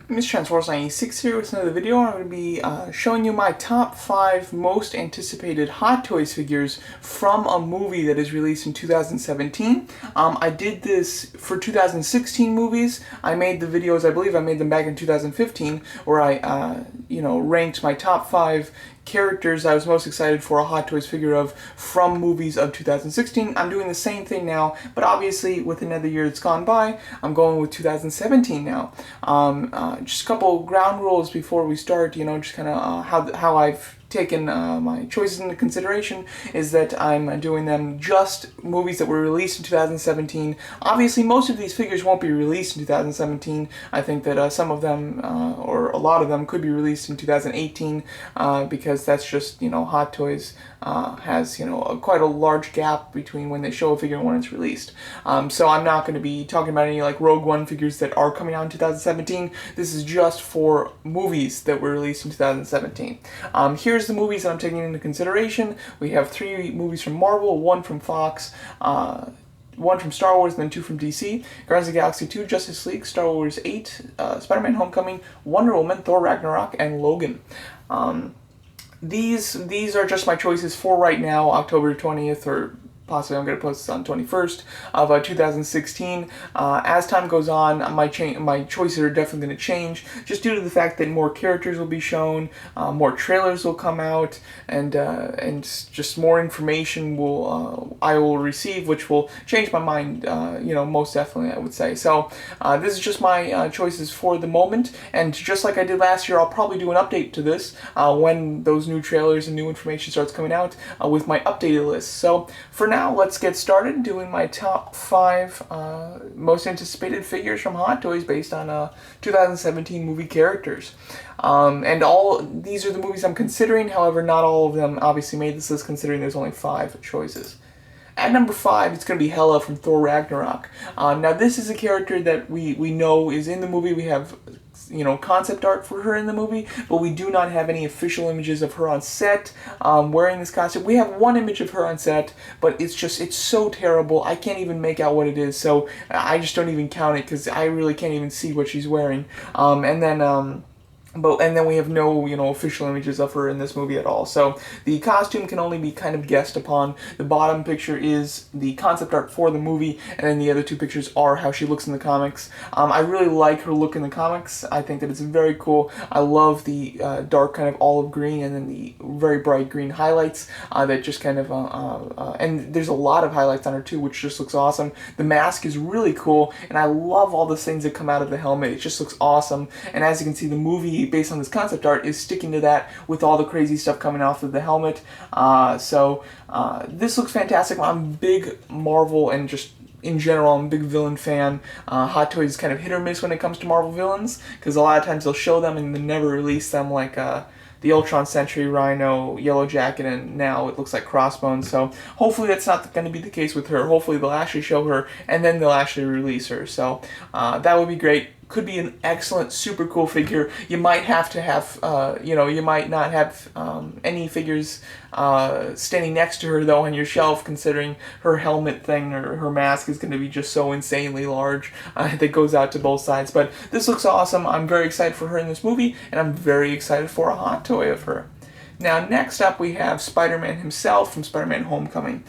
Mr. Transforce 96 here with another video. I'm going to be showing you my top 5 most anticipated Hot Toys figures from a movie that is released in 2017. I did this for 2016 movies. I made the videos, I believe I made them back in 2015, where I ranked my top 5 characters I was most excited for a Hot Toys figure of from movies of 2016. I'm doing the same thing now, but obviously with another year that's gone by, I'm going with 2017 now. Just a couple ground rules before we start, just kind of how I've taken my choices into consideration is that I'm doing them just movies that were released in 2017. Obviously, most of these figures won't be released in 2017. I think that some of them, or a lot of them, could be released in 2018 because that's just, Hot Toys has, quite a large gap between when they show a figure and when it's released. So I'm not going to be talking about any like Rogue One figures that are coming out in 2017. This is just for movies that were released in 2017. Here's the movies that I'm taking into consideration. We have 3 movies from Marvel, 1 from Fox, 1 from Star Wars, and then 2 from DC. Guardians of the Galaxy 2, Justice League, Star Wars 8, SpiderMan Homecoming, Wonder Woman, Thor Ragnarok, and Logan. These are just my choices for right now, October 20th, or possibly I'm going to post this on 21st of 2016. As time goes on, my choices are definitely going to change, just due to the fact that more characters will be shown, more trailers will come out, and just more information I will receive, which will change my mind, most definitely, I would say. So this is just my choices for the moment, and just like I did last year, I'll probably do an update to this when those new trailers and new information starts coming out with my updated list. So for now, let's get started doing my top 5 most anticipated figures from Hot Toys based on 2017 movie characters. And all these are the movies I'm considering, however, not all of them obviously made this list considering there's only 5 choices. At number 5, it's going to be Hela from Thor Ragnarok. Now, this is a character that we know is in the movie. We have concept art for her in the movie, but we do not have any official images of her on set wearing this costume. We have one image of her on set, but it's so terrible, I can't even make out what it is, so I just don't even count it, because I really can't even see what she's wearing. And then we have no, official images of her in this movie at all. So the costume can only be kind of guessed upon. The bottom picture is the concept art for the movie, and then the other 2 pictures are how she looks in the comics. I really like her look in the comics. I think that it's very cool. I love the dark kind of olive green and then the very bright green highlights that just kind of, and there's a lot of highlights on her too, which just looks awesome. The mask is really cool, and I love all the things that come out of the helmet. It just looks awesome, and as you can see, the movie, based on this concept art, is sticking to that with all the crazy stuff coming off of the helmet. So this looks fantastic. I'm a big Marvel and just in general, I'm a big villain fan. Hot Toys is kind of hit or miss when it comes to Marvel villains, because a lot of times they'll show them and then never release them, like the Ultron Sentry, Rhino, Yellow Jacket, and now it looks like Crossbones. So hopefully that's not going to be the case with her. Hopefully they'll actually show her and then they'll actually release her. So that would be great. Could be an excellent, super cool figure. You might have to have, you might not have any figures standing next to her, though, on your shelf, considering her helmet thing or her mask is going to be just so insanely large that goes out to both sides. But this looks awesome. I'm very excited for her in this movie, and I'm very excited for a Hot Toy of her. Now, next up, we have Spider-Man himself from Spider-Man Homecoming.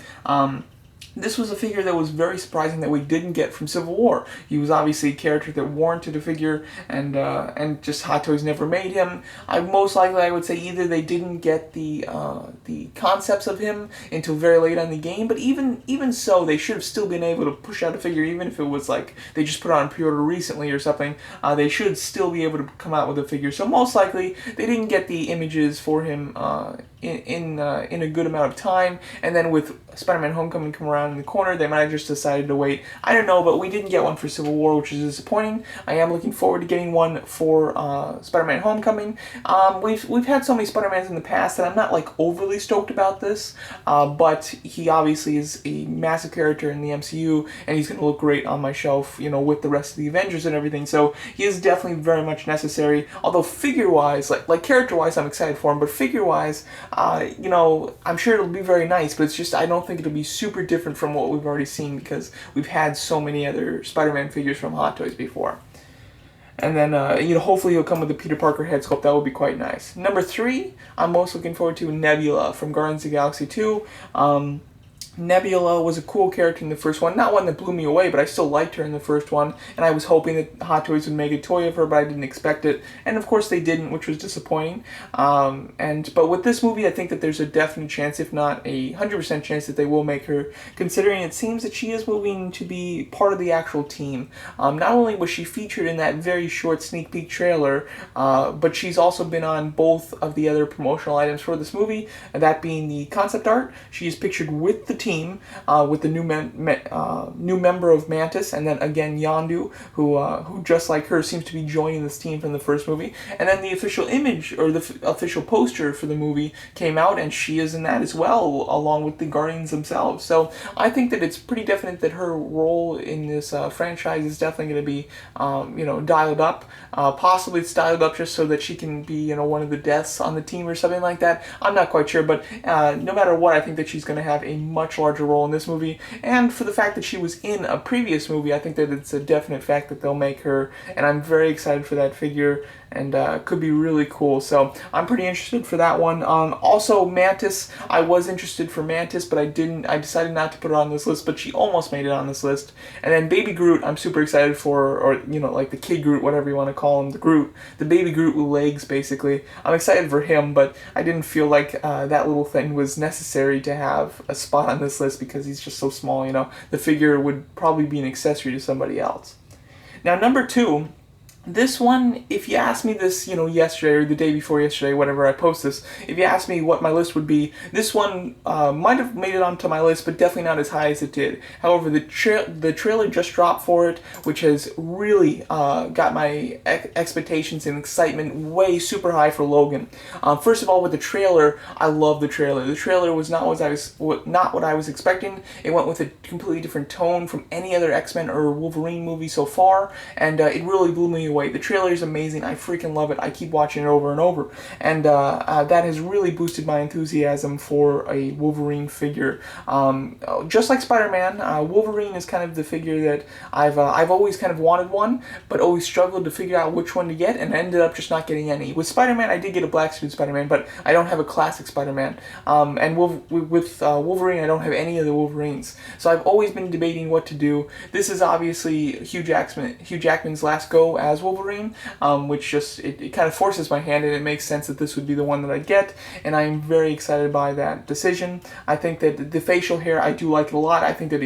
This was a figure that was very surprising that we didn't get from Civil War. He was obviously a character that warranted a figure, and just Hot Toys never made him. Most likely, I would say either they didn't get the concepts of him until very late on the game, but even so, they should have still been able to push out a figure, even if it was like they just put it on pre-order recently or something. They should still be able to come out with a figure. So most likely, they didn't get the images for him in a good amount of time, and then with Spider-Man Homecoming come around in the corner, they might have just decided to wait. I don't know, but we didn't get one for Civil War, which is disappointing. I am looking forward to getting one for Spider-Man Homecoming. We've had so many Spider-Mans in the past that I'm not like overly stoked about this, but he obviously is a massive character in the MCU, and he's going to look great on my shelf, with the rest of the Avengers and everything. So he is definitely very much necessary. Although figure-wise, like character-wise, I'm excited for him, but figure-wise, I'm sure it'll be very nice, but it's just I don't think it'll be super different from what we've already seen, because we've had so many other Spider-Man figures from Hot Toys before. And then, hopefully he'll come with the Peter Parker head sculpt. That would be quite nice. Number 3, I'm most looking forward to Nebula from Guardians of the Galaxy 2. Nebula was a cool character in the first one. Not one that blew me away, but I still liked her in the first one. And I was hoping that Hot Toys would make a toy of her, but I didn't expect it. And of course they didn't, which was disappointing. But with this movie, I think that there's a definite chance, if not a 100% chance, that they will make her, considering it seems that she is moving to be part of the actual team. Not only was she featured in that very short sneak peek trailer, but she's also been on both of the other promotional items for this movie, that being the concept art. She is pictured with the team, with the new member of Mantis, and then again Yondu, who just like her seems to be joining this team from the first movie. And then the official image, or the official poster for the movie came out, and she is in that as well, along with the Guardians themselves. So I think that it's pretty definite that her role in this franchise is definitely going to be, dialed up. Possibly it's dialed up just so that she can be, one of the deaths on the team or something like that. I'm not quite sure, but no matter what, I think that she's going to have a much larger role in this movie. And for the fact that she was in a previous movie, I think that it's a definite fact that they'll make her, and I'm very excited for that figure, and could be really cool. So I'm pretty interested for that one. Also Mantis, I was interested for Mantis, but I decided not to put her on this list, but she almost made it on this list. And then Baby Groot, I'm super excited for, or like the Kid Groot, whatever you want to call him, the Baby Groot with legs, basically. I'm excited for him, but I didn't feel like that little thing was necessary to have a spot on this list because he's just so small. The figure would probably be an accessory to somebody else. Now, number 2, this one, if you asked me this, yesterday or the day before yesterday, whenever I post this, if you asked me what my list would be, this one might have made it onto my list, but definitely not as high as it did. However, the trailer just dropped for it, which has really got my expectations and excitement way super high for Logan. First of all, with the trailer, I love the trailer. The trailer was not what I was expecting. It went with a completely different tone from any other X-Men or Wolverine movie so far, and it really blew me away. The trailer is amazing. I freaking love it. I keep watching it over and over. And that has really boosted my enthusiasm for a Wolverine figure. Just like Spider-Man, Wolverine is kind of the figure that I've always kind of wanted one, but always struggled to figure out which one to get, and ended up just not getting any. With Spider-Man, I did get a black suit Spider-Man, but I don't have a classic Spider-Man. And with Wolverine, I don't have any of the Wolverines. So I've always been debating what to do. This is obviously Hugh Jackman's last go as Wolverine, which just it kind of forces my hand, and it makes sense that this would be the one that I'd get, and I'm very excited by that decision. I think that the facial hair, I do like it a lot. I think that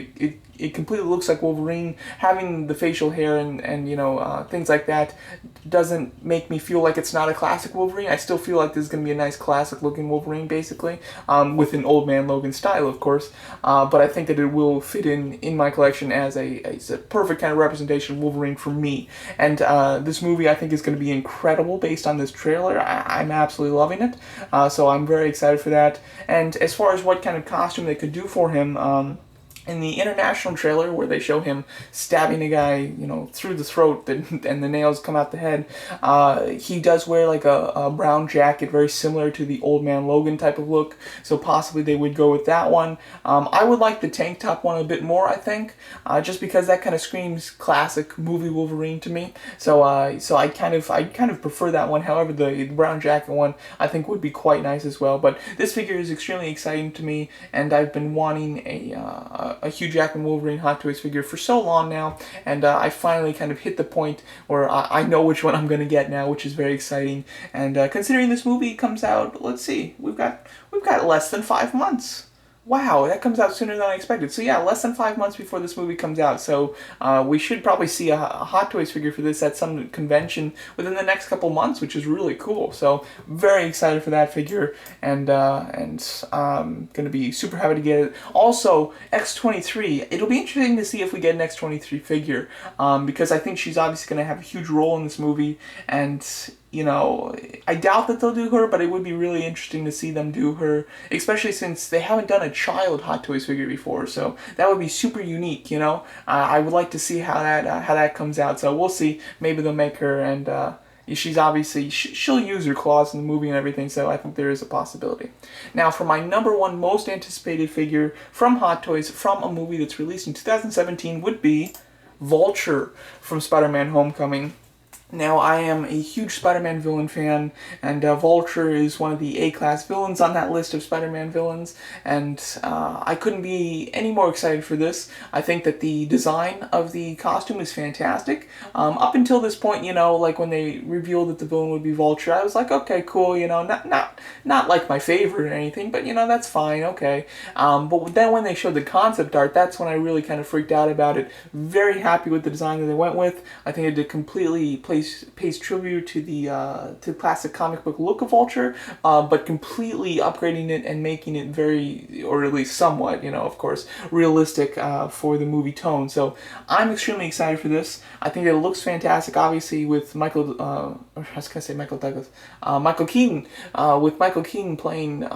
it completely looks like Wolverine. Having the facial hair and things like that doesn't make me feel like it's not a classic Wolverine. I still feel like this is going to be a nice classic looking Wolverine, basically, with an old man Logan style, of course, but I think that it will fit in my collection as a perfect kind of representation of Wolverine for me. And this movie, I think, is going to be incredible based on this trailer. I'm absolutely loving it, so I'm very excited for that. And as far as what kind of costume they could do for him, in the international trailer, where they show him stabbing a guy, through the throat, and the nails come out the head, he does wear like a brown jacket, very similar to the Old Man Logan type of look, so possibly they would go with that one. I would like the tank top one a bit more, I think, just because that kind of screams classic movie Wolverine to me, so I kind of prefer that one. However, the brown jacket one, I think, would be quite nice as well. But this figure is extremely exciting to me, and I've been wanting a Hugh Jackman Wolverine Hot Toys figure for so long now, and I finally kind of hit the point where I know which one I'm going to get now, which is very exciting. And considering this movie comes out, let's see, we've got less than 5 months. Wow, that comes out sooner than I expected. So yeah, less than 5 months before this movie comes out. So we should probably see a Hot Toys figure for this at some convention within the next couple months, which is really cool. So very excited for that figure, and I'm going to be super happy to get it. Also, X-23, it'll be interesting to see if we get an X-23 figure, because I think she's obviously going to have a huge role in this movie, and I doubt that they'll do her, but it would be really interesting to see them do her, especially since they haven't done a child Hot Toys figure before, so that would be super unique, I would like to see how that comes out, so we'll see. Maybe they'll make her, and she's obviously, she'll use her claws in the movie and everything, so I think there is a possibility. Now, for my number 1 most anticipated figure from Hot Toys from a movie that's released in 2017 would be Vulture from Spider-Man Homecoming. Now, I am a huge Spider-Man villain fan, and Vulture is one of the A-class villains on that list of Spider-Man villains, and I couldn't be any more excited for this. I think that the design of the costume is fantastic. Up until this point, you know, like when they revealed that the villain would be Vulture, I was like, okay, cool, you know, not like my favorite or anything, but you know, that's fine, okay. But then when they showed the concept art, that's when I really kind of freaked out about it. Very happy with the design that they went with. I think it did completely pays tribute to the classic comic book look of Vulture, but completely upgrading it and making it very, or at least somewhat, you know, of course, realistic for the movie tone. So I'm extremely excited for this. I think it looks fantastic, obviously, with Michael, I was gonna say Michael Douglas, Michael Keaton, with Michael Keaton playing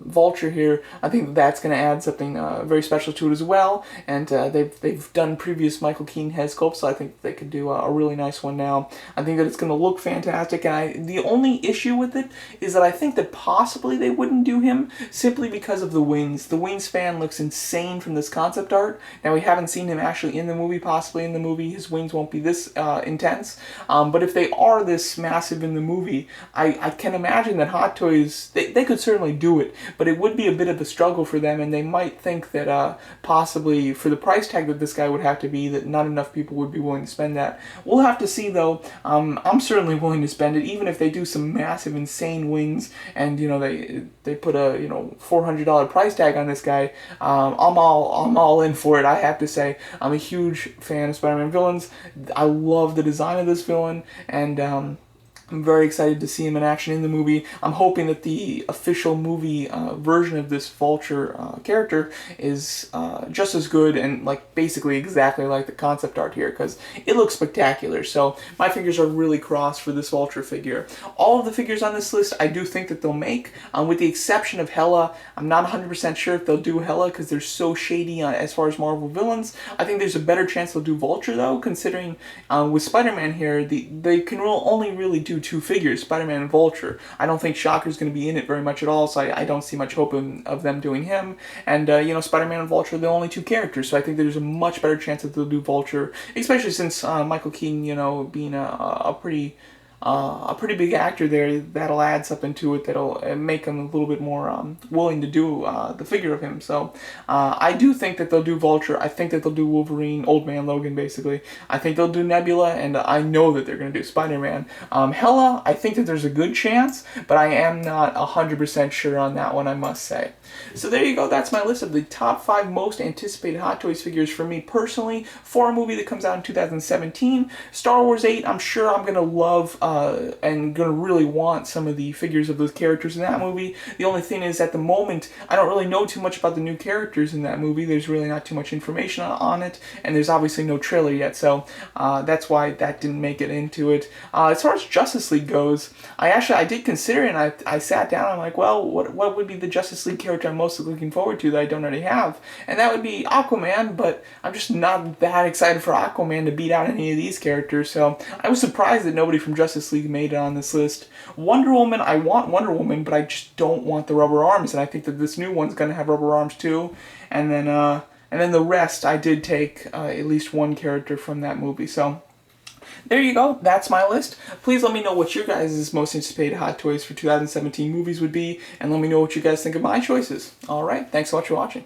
Vulture here. I think that's going to add something very special to it as well. And they've done previous Michael Keaton head sculpts, so I think they could do a really nice one now. I think that it's going to look fantastic, and the only issue with it is that I think that possibly they wouldn't do him simply because of the wings. The wingspan looks insane from this concept art. Now, we haven't seen him actually in the movie. Possibly in the movie his wings won't be this intense, but if they are this massive in the movie, I can imagine that Hot Toys, they could certainly do it, but it would be a bit of a struggle for them, and they might think that possibly for the price tag that this guy would have to be, that not enough people would be willing to spend that. We'll have to see, though. I'm certainly willing to spend it, even if they do some massive, insane wings, and you know they put a $400 price tag on this guy. I'm all in for it. I have to say, I'm a huge fan of Spider-Man villains. I love the design of this villain, and I'm very excited to see him in action in the movie. I'm hoping that the official movie version of this Vulture character is just as good and like basically exactly like the concept art here, because it looks spectacular. So my fingers are really crossed for this Vulture figure. All of the figures on this list I do think that they'll make, with the exception of Hela. I'm not 100% sure if they'll do Hela because they're so shady as far as Marvel villains. I think there's a better chance they'll do Vulture, though, considering with Spider-Man here, they can only really do two figures, Spider-Man and Vulture. I don't think Shocker's going to be in it very much at all, so I don't see much hope of them doing him. And, Spider-Man and Vulture are the only two characters, so I think there's a much better chance that they'll do Vulture, especially since Michael Keaton, being a pretty big actor there. That'll add something to it that'll make him a little bit more willing to do the figure of him. So I do think that they'll do Vulture. I think that they'll do Wolverine, Old Man Logan, basically. I think they'll do Nebula, and I know that they're going to do Spider-Man. Hela, I think that there's a good chance, but I am not 100% sure on that one, I must say. So there you go. That's my list of the top 5 most anticipated Hot Toys figures for me personally for a movie that comes out in 2017. Star Wars 8, I'm sure I'm going to love and going to really want some of the figures of those characters in that movie. The only thing is, at the moment, I don't really know too much about the new characters in that movie. There's really not too much information on it, and there's obviously no trailer yet, so that's why that didn't make it into it. As far as Justice League goes, I did consider it, and I sat down, I'm like, well, what would be the Justice League character I'm most looking forward to that I don't already have? And that would be Aquaman, but I'm just not that excited for Aquaman to beat out any of these characters, so I was surprised that nobody from Justice League made it on this list. Wonder Woman, I want Wonder Woman, but I just don't want the rubber arms, and I think that this new one's going to have rubber arms too. And then the rest, I did take at least one character from that movie. So there you go. That's my list. Please let me know what your guys' most anticipated Hot Toys for 2017 movies would be, and let me know what you guys think of my choices. All right, thanks so much for watching.